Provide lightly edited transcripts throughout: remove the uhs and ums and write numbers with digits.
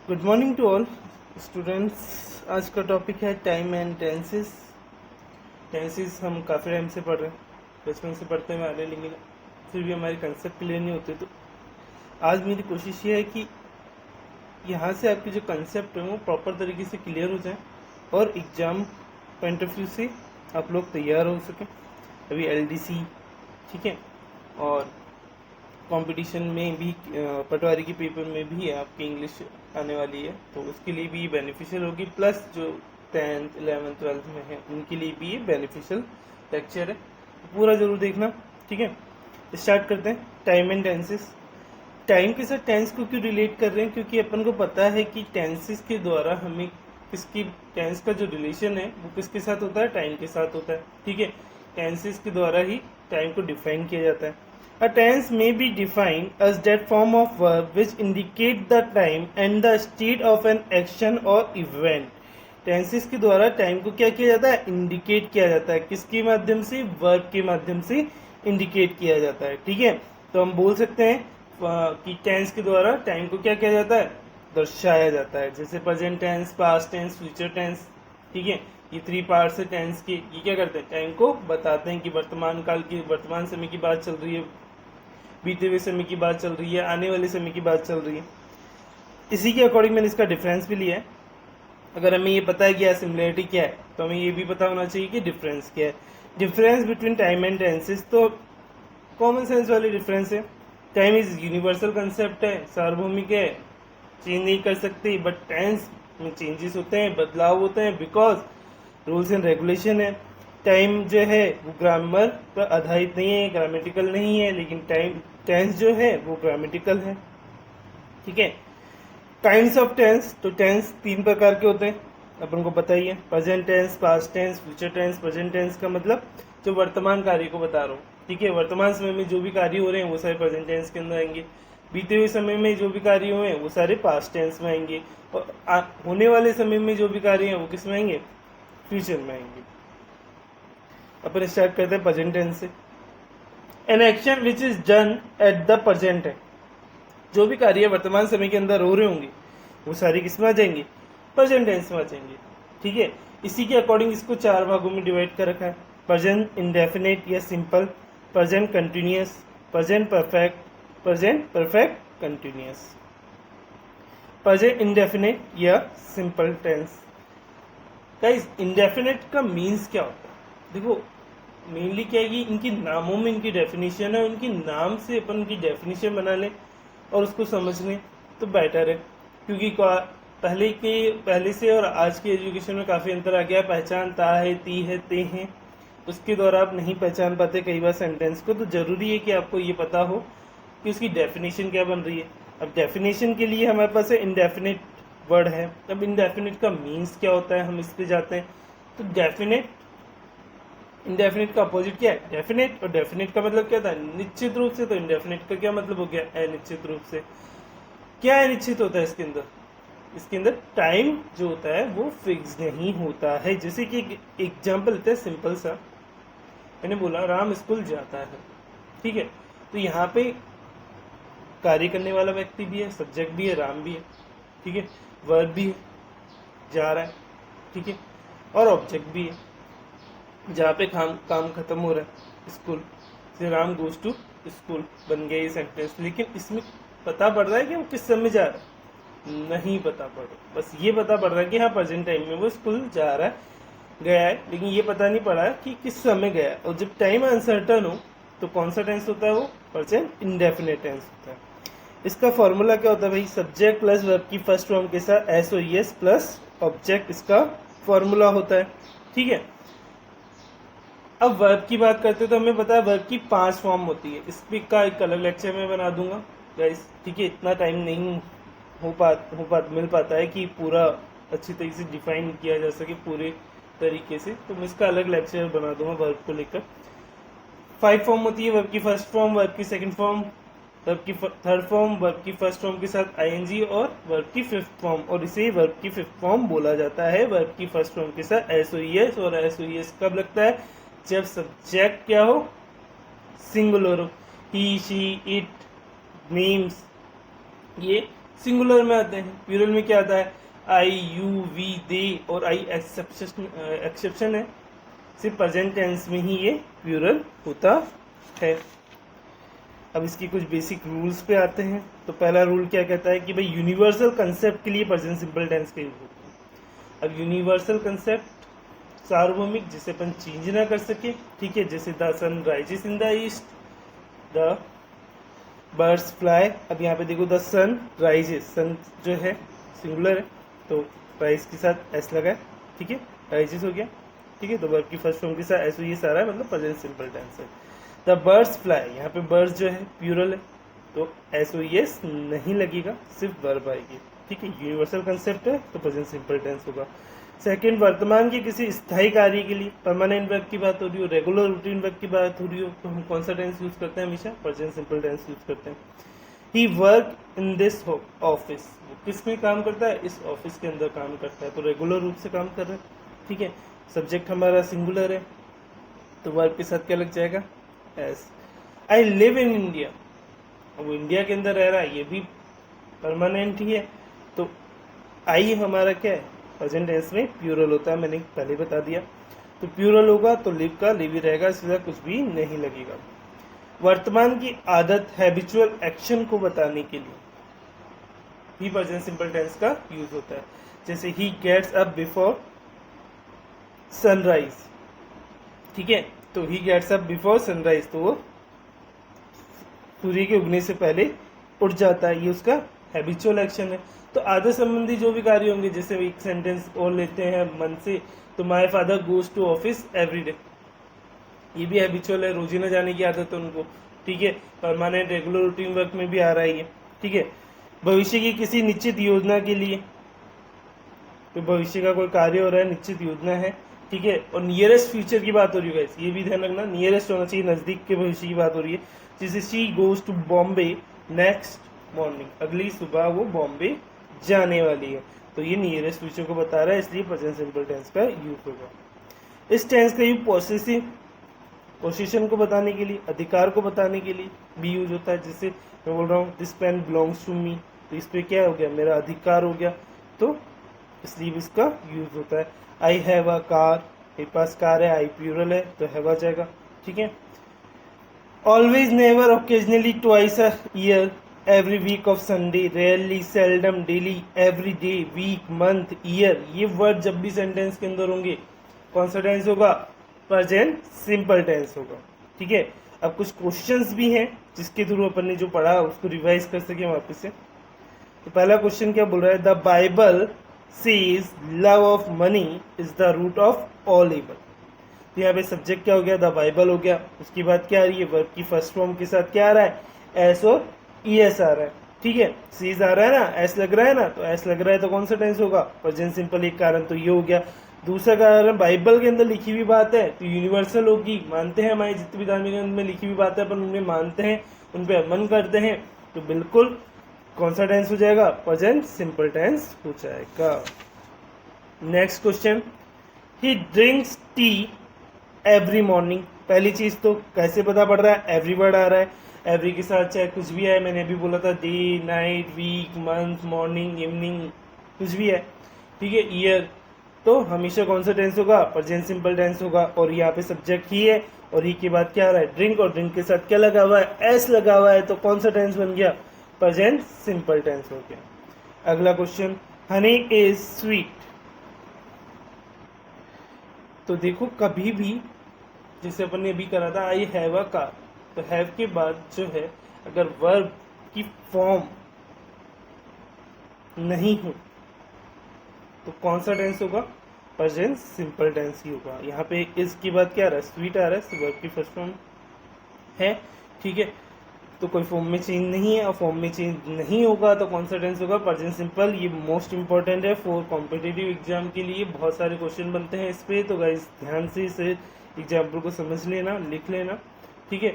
Good morning to all students. आज का topic है टाइम एंड टेंसेस। टेंसेस हम काफ़ी टाइम से पढ़ रहे हैं, बचपन से पढ़ते हुए आ रहे हैं, लेकिन फिर भी हमारे कंसेप्ट क्लियर नहीं होते। तो आज मेरी कोशिश ये है कि यहाँ से आपके जो कंसेप्ट है वो प्रॉपर तरीके से क्लियर हो जाए और एग्ज़ाम पॉइंट ऑफ व्यू से आप लोग तैयार हो सकें। अभी एलडीसी, ठीक है, और कंपटीशन में भी पटवारी के पेपर में भी आपकी इंग्लिश आने वाली है, तो उसके लिए भी बेनिफिशियल होगी। प्लस जो 10th 11th 12th में है उनके लिए भी ये बेनिफिशियल लेक्चर है, तो पूरा ज़रूर देखना। ठीक है, स्टार्ट करते हैं। Time and tenses. टाइम के साथ टेंस को क्यों रिलेट कर रहे हैं? क्योंकि अपन को पता है कि टेंसेस के द्वारा हमें किसकी टेंस का जो रिलेशन है वो किसके साथ होता है? टाइम के साथ होता है। ठीक है, टेंसेस के द्वारा ही टाइम को डिफाइन किया जाता है। A tense may be defined as that form of verb which indicate the time and the state of an action or event. Tenses के द्वारा टाइम को क्या किया जाता है? इंडिकेट किया जाता है। किसके माध्यम से? वर्ब के माध्यम से इंडिकेट किया जाता है। ठीक है, तो हम बोल सकते हैं कि टेंस के द्वारा टाइम को क्या किया जाता है? दर्शाया जाता है। जैसे present tense, past tense, future tense. ठीक है, ये 3 पार्ट्स है टेंस के। ये क्या करते हैं? टाइम को बताते हैं कि वर्तमान काल की, वर्तमान समय की बात चल रही है, बीते हुए समय की बात चल रही है, आने वाले समय की बात चल रही है। इसी के अकॉर्डिंग मैंने इसका डिफरेंस भी लिया है। अगर हमें ये पता है कि सिमिलरिटी क्या है, तो हमें ये भी पता होना चाहिए कि डिफरेंस क्या है। Difference between time and tenses तो कॉमन सेंस वाली डिफरेंस है। टाइम इज यूनिवर्सल कंसेप्ट है, सार्वभौमिक है, चेंज नहीं कर सकते। बट टेंस में चेंजेस होते हैं, बदलाव होते हैं, बिकॉज रूल्स एंड रेगुलेशन है। टाइम जो है वो ग्रामर पर आधारित नहीं है, ग्रामेटिकल नहीं है, लेकिन टाइम टेंस जो है वो ग्रामेटिकल है। ठीक है, काइंड्स ऑफ टेंस, तो टेंस 3 प्रकार के होते हैं, अपन को पता ही है। Present tense, past tense, future tense. Present tense का मतलब जो वर्तमान कार्य को बता रहा हूँ। ठीक है, वर्तमान समय में जो भी कार्य हो रहे हैं वो सारे प्रेजेंट टेंस के अंदर आएंगे। बीते हुए समय में जो भी कार्य हुए हैं वो सारे पास्ट टेंस में आएंगे, और होने वाले समय में जो भी कार्य हैं वो किस में आएंगे? फ्यूचर में आएंगे। अपन स्टार्ट करते हैं प्रेजेंट टेंस से। An action which is done at the present है। जो भी कार्य वर्तमान समय के अंदर हो रहे होंगे वो सारे किस में आ जाएंगे? प्रेजेंट टेंस में आ जाएंगे। ठीक है, इसी के अकॉर्डिंग इसको 4 भागों में डिवाइड कर रखा है। प्रेजेंट इंडेफिनिट या simple, present continuous, present perfect, present perfect continuous. Present indefinite या सिंपल टेंस। गाइस, इंडेफिनिट का मीन्स क्या होता है? देखो, मेनली क्या है कि इनके नामों में इनकी डेफिनेशन है, उनके नाम से अपन उनकी डेफिनेशन बना लें और उसको समझ लें तो बेटर है। क्योंकि पहले से और आज के एजुकेशन में काफ़ी अंतर आ गया है। पहचान ता है, ती है, ते हैं, उसके द्वारा आप नहीं पहचान पाते कई बार सेंटेंस को। तो ज़रूरी है कि आपको ये पता हो कि उसकी डेफिनेशन क्या बन रही है। अब डेफिनेशन के लिए हमारे पास इंडेफिनिट वर्ड है। अब इंडेफिनिट का मीन्स क्या होता है, हम इस पे जाते हैं। तो डेफिनेट, इंडेफिनिट का अपोजिट क्या है? डेफिनेट। और डेफिनेट का मतलब क्या था? निश्चित रूप से। तो इंडेफिनिट का क्या मतलब हो गया? अनिश्चित रूप से। क्या अनिश्चित होता है इसके अंदर? इसके अंदर टाइम जो होता है वो फिक्स नहीं होता है। जैसे कि एग्जाम्पल लेते हैं सिंपल सा। मैंने बोला राम स्कूल जाता है। ठीक है, तो यहाँ पे कार्य करने वाला व्यक्ति भी है, सब्जेक्ट भी है, राम भी है। ठीक है, वर्ब भी है, जा रहा है। ठीक है, और ऑब्जेक्ट भी है जहाँ पे काम खत्म हो रहा है, स्कूल से। राम गोज टू स्कूल बन गया ये सेंटेंस। लेकिन इसमें पता पड़ रहा है कि वो किस समय जा रहा है? नहीं पता पड़ रहा। बस ये पता पड़ रहा है कि हाँ प्रेजेंट टाइम में वो स्कूल जा रहा है, गया है, लेकिन ये पता नहीं पड़ा है कि किस समय गया है। और जब टाइम अनसर्टन हो तो कौन सा टेंस होता है? वो प्रेजेंट इंडेफिनिट टेंस होता है। इसका फॉर्मूला क्या होता है भाई? सब्जेक्ट प्लस वर्ब की फर्स्ट फॉर्म के साथ S O S plus object, इसका फॉर्मूला होता है। ठीक है, अब वर्ब की बात करते हैं तो हमें पता है वर्ब की 5 फॉर्म होती है। इस का एक अलग लेक्चर में बना दूंगा गाइस। ठीक है, इतना टाइम नहीं मिल पाता है कि पूरा अच्छी तरीके से डिफाइन किया जा सके पूरे तरीके से, तो मैं इसका अलग लेक्चर बना दूंगा वर्ब को लेकर। 5 फॉर्म होती है। वर्ब की फर्स्ट फॉर्म, वर्ब की सेकंड फॉर्म, वर्ब की थर्ड फॉर्म, वर्ब की फर्स्ट फॉर्म के साथ आईएनजी, और वर्ब की फिफ्थ फॉर्म। और इसे वर्ब की फिफ्थ फॉर्म बोला जाता है। वर्ब की फर्स्ट फॉर्म के साथ एसओईएस, और एसओईएस कब लगता है? जब सब्जेक्ट क्या हो? सिंगुलर हो। ही, शी, इट, नेम्स, ये सिंगुलर में आते हैं। प्लूरल में क्या आता है, आई, यू, वी, दे और आई एक्सेप्शन है, सिर्फ प्रेजेंट टेंस में ही ये प्लूरल होता है। अब इसकी कुछ बेसिक रूल्स पे आते हैं। तो पहला रूल क्या कहता है कि भाई यूनिवर्सल कंसेप्ट के लिए प्रेजेंट सिंपल टेंस का यूज होता है। अब यूनिवर्सल कंसेप्ट सार्वभौमिक, जिसे अपन चेंज ना कर सके, ठीक है, जैसे the sun rises in the east, the birds fly. अब यहाँ पे देखो द सन राइजेस, सन जो है सिंगुलर है तो राइज के साथ एस लगा है, ठीक है, राइजेस हो गया, ठीक है, तो वर्ब की फर्स्ट फॉर्म के साथ एस, ये सारा मतलब प्रेजेंट सिंपल टेंस है। द बर्ड्स फ्लाई, यहाँ पे बर्ड्स जो है प्लूरल है तो एस ओ एस नहीं लगेगा, सिर्फ वर्ब आएगी, ठीक है, यूनिवर्सल कंसेप्ट है तो प्रेजेंट सिंपल टेंस होगा। सेकंड, वर्तमान के किसी स्थायी कार्य के लिए परमानेंट वर्ब की बात हो रही हो, रेगुलर रूटीन वर्ब की बात हो रही हो, तो हम कौन सा टेंस यूज करते हैं, हमेशा प्रेजेंट सिंपल टेंस यूज करते हैं। ही वर्क इन दिस ऑफिस, वो किस में काम करता है, इस ऑफिस के अंदर काम करता है, तो रेगुलर रूप से काम कर रहा है, ठीक है। सब्जेक्ट हमारा सिंगुलर है तो वर्ब के साथ क्या लग जाएगा, S. I live in India, वो इंडिया के अंदर रह रहा है, ये भी परमानेंट ही है तो आई हमारा क्या है, प्रेजेंट टेंस में प्लूरल होता है, मैंने पहले बता दिया। तो प्लूरल होगा तो लिव का लिव ही रहेगा, सीधा कुछ भी नहीं लगेगा। वर्तमान की आदत, हैबिचुअल एक्शन को बताने के लिए ही प्रेजेंट सिंपल टेंस का यूज होता है। जैसे he gets up before sunrise, ठीक है, तो he gets up before sunrise, तो वो सूर्य के उगने से पहले उठ जाता है, ये उसका हैबिचुअल एक्शन है। तो आदत संबंधी जो भी कार्य होंगे, जैसे एक सेंटेंस और लेते हैं मन से, तो my father goes to office every day, ये भी हैबिचुअल है, रोजीना जाने की आदत है उनको, ठीक है, परमानेंट रेगुलर रूटीन वर्क में भी आ रहा है ये, ठीक है। भविष्य की किसी निश्चित योजना के लिए, तो भविष्य का कोई कार्य हो रहा है, निश्चित योजना है, ठीक है, और नियरेस्ट फ्यूचर की बात हो रही है, ये भी ध्यान रखना, नियरेस्ट होना चाहिए, नजदीक के भविष्य की बात हो रही है। जैसे she goes to Bombay next morning, अगली सुबह वो बॉम्बे जाने वाली है, तो ये नियरेस्ट फ्यूचर को बता रहा है, इसलिए प्रेजेंट सिंपल टेंस का यूज होगा। इस टेंस का यूज पॉसेसिव, पोजीशन को बताने के लिए, अधिकार को बताने के लिए भी यूज होता है। जैसे मैं बोल रहा हूँ this pen belongs to me, तो इस पे क्या हो गया, मेरा अधिकार हो गया, तो इसलिए इसका यूज होता है। आई हैव अ कार, मेरे पास कार है, आई प्लूरल है तो हैव आ जाएगा, ठीक है। Always, never, occasionally, twice a year, every week of Sunday, rarely, seldom, daily, every day, week, month, year, ये वर्ड जब भी सेंटेंस के अंदर होंगे कौन सा टेंस होगा, प्रेजेंट सिंपल टेंस होगा, ठीक है। अब कुछ क्वेश्चंस भी हैं जिसके थ्रू अपन ने जो पढ़ा उसको रिवाइज कर सके वापस से। तो पहला क्वेश्चन क्या बोल रहा है, the Bible says love of money is the root of all evil. तो यहाँ पे सब्जेक्ट क्या हो गया, द बाइबल हो गया, उसके बाद क्या आ रही है, वर्ब की फर्स्ट फॉर्म के साथ क्या आ रहा है, एस और ई एस आ रहा है, ठीक है, सीज आ रहा है ना, एस लग रहा है ना, तो एस लग रहा है तो कौन सा टेंस होगा, प्रेजेंट सिंपल, एक कारण तो ये हो गया। दूसरा कारण, बाइबल के अंदर लिखी हुई बात है तो यूनिवर्सल होगी, मानते हैं, हमारी जितनी भी धार्मिक ग्रंथ में लिखी हुई बात है अपन उनमें मानते हैं, उन पर अमन करते हैं, तो बिल्कुल कौन सा टेंस हो जाएगा, प्रेजेंट सिंपल टेंस हो जाएगा। नेक्स्ट क्वेश्चन, ही ड्रिंक्स टी एवरी मॉर्निंग। पहली चीज तो कैसे पता पड़ रहा है, एवरी वर्ड आ रहा है, एवरी के साथ चाहे कुछ भी है, मैंने अभी बोला था day, night, week, month, morning, evening, कुछ भी है, ठीक है। ईयर, तो हमेशा कौन सा टेंस होगा, प्रेजेंट सिंपल टेंस होगा, और यहाँ पे सब्जेक्ट ही है और ही के बाद क्या आ रहा है, ड्रिंक, और ड्रिंक के साथ क्या लगा हुआ है, एस लगा हुआ है, तो कौन सा टेंस बन गया, प्रेजेंट सिंपल टेंस हो गया। अगला क्वेश्चन, हनी इज स्वीट। तो देखो कभी भी जैसे अपन ने अभी करा था आई हैव अ कार, तो हैव के बाद जो है अगर वर्ब की फॉर्म नहीं हो तो कौन सा टेंस होगा, प्रेजेंट सिंपल टेंस ही होगा। यहाँ पे इस के बाद क्या आ रहा है, स्वीट आ रहा है, वर्ब की फर्स्ट फॉर्म है, ठीक है, तो कोई फॉर्म में चेंज नहीं है, और फॉर्म में चेंज नहीं होगा तो कौन सा टेंस होगा, प्रेजेंट सिंपल। ये मोस्ट इंपॉर्टेंट है फॉर कॉम्पिटिटिव एग्जाम के लिए, बहुत सारे क्वेश्चन बनते हैं इस पे, तो गाइस ध्यान से इस एग्जाम्पल को समझ लेना, लिख लेना, ठीक है।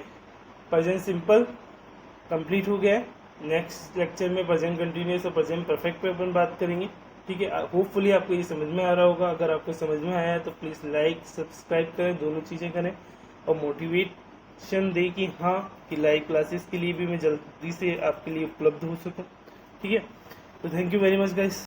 प्रेजेंट सिंपल कंप्लीट हो गया है। नेक्स्ट लेक्चर में प्रेजेंट कंटिन्यूस और प्रेजेंट परफेक्ट पे अपन बात करेंगे, ठीक है। होपफुली आपको ये समझ में आ रहा होगा, अगर आपको समझ में आया है तो प्लीज़ लाइक सब्सक्राइब करें, दोनों चीज़ें करें, और मोटिवेशन दे कि हाँ कि लाइव क्लासेस के लिए भी मैं जल्दी से आपके लिए उपलब्ध हो सकूं। ठीक है। तो thank you very much guys.